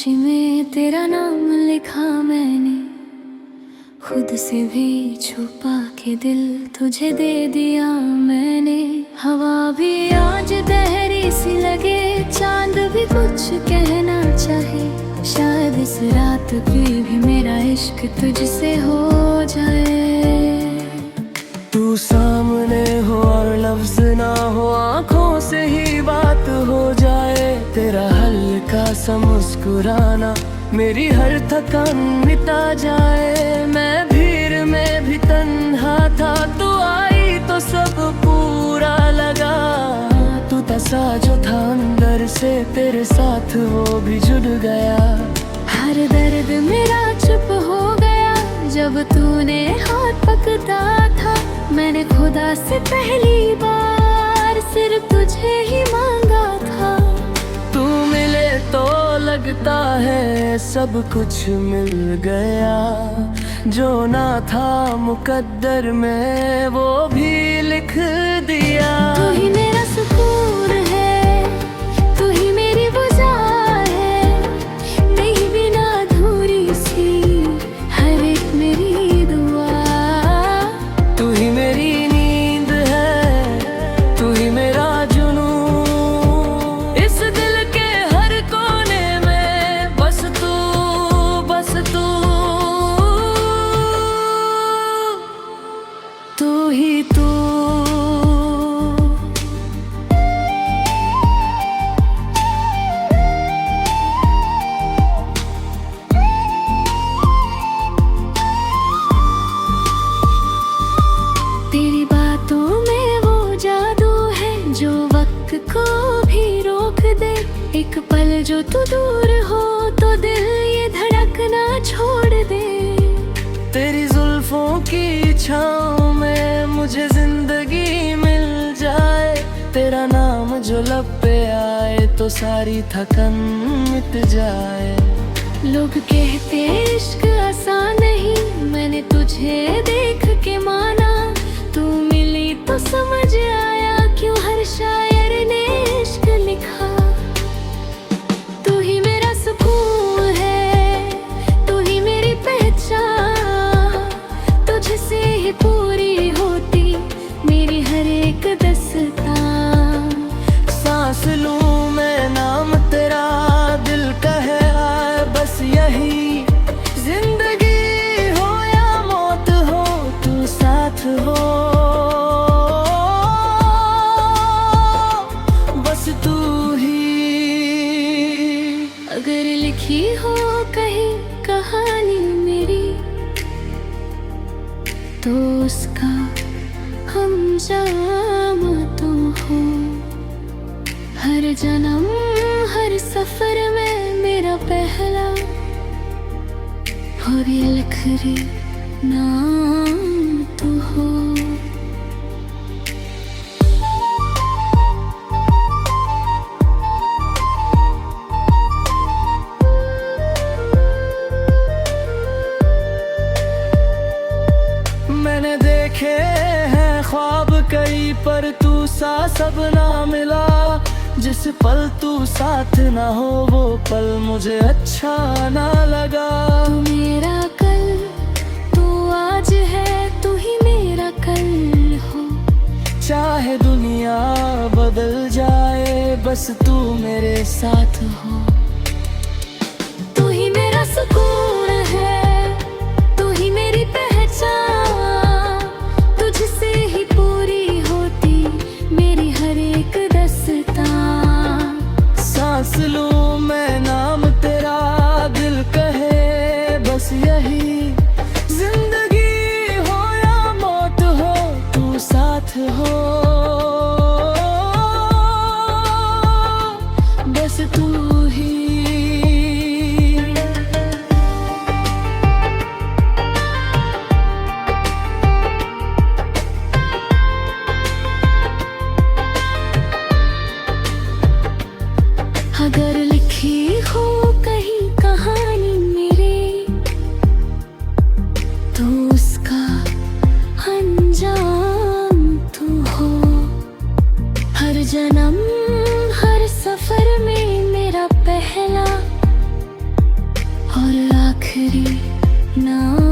नक्शे में तेरा नाम लिखा मैंने, खुद से भी छुपा के दिल तुझे दे दिया मैंने। हवा भी आज गहरी सी लगे, चांद भी कुछ कहना चाहे, शायद इस रात की भी मेरा इश्क तुझसे हो जाए। तू सामने हो और लफ्ज ना हो, आंखों से ही बात हो जाए। तेरा हल्का सा मुस्कुराना मेरी हर थकान मिटा जाए। मैं भीड़ में भी तन्हा था, तू आई तो सब पूरा लगा। तू तसा जो था अंदर से, तेरे साथ वो भी जुड़ गया। हर दर्द मेरा चुप हो गया जब तूने हाथ पकड़ा था। मैंने खुदा से पहली बार सिर्फ तुझे ही मांगा था। तू मिले तो लगता है सब कुछ मिल गया, जो ना था मुकद्दर में वो भी लिख दिया। तू ही मेरा सुकून है, तू ही मेरी वजह है, नहीं बिना अधूरी सी हर एक मेरी दुआ। तू ही मेरी नींद है, तू ही मेरा जुनून, इस दिल के हर कोने में बस तू, बस तू। तू ही तू। तेरी बातों में वो जादू है जो वक्त को भी रोक दे। एक पल जो तू दूर हो तो दिल ये धड़कना छोड़ दे। तेरी जुल्फों की छाँव में मुझे जिंदगी मिल जाए। तेरा नाम जो लब पे आए तो सारी थकन मिट जाए। लोग कहते इश्क आसान नहीं, मैंने तुझे देख के माना। तू मिली तो समझ आया क्यों हर शायर ने इश्क लिखा। तू ही मेरा सुकून है, तू ही मेरी पहचान, तुझसे ही पूरी होती मेरी हर एक दस्तान। सांस लूं मैं नाम तेरा, दिल कहे आए बस यही। जिंदगी हो या मौत हो, तू साथ हो, बस तू ही। अगर लिखी हो कहीं कहानी मेरी, तो उसका अंजाम तू हो। हर जन्म हर सफर में मेरा पहला और ये आखिरी नाम तू हो। मैंने देखे हैं ख्वाब कई पर तू सा सब ना मिला। जिस पल तू साथ ना हो वो पल मुझे अच्छा ना लगा। तू मेरा कल, तू आज है, तू ही मेरा कल हो। चाहे दुनिया बदल जाए बस तू मेरे साथ हो। तू ही मेरा सुकून है, तू ही मेरी पहचान, तुझसे ही पूरी होती मेरी हर एक दस्तान। सांस लूं मैं नाम तेरा, दिल कहे बस यही। जिंदगी हो या मौत हो, तू साथ हो, बस तू ही। अगर लिखी हो कहीं कहानी मेरी, तो उसका अंजाम तू हो। हर जन्म हर सफर में मेरा पहला बिखरी ना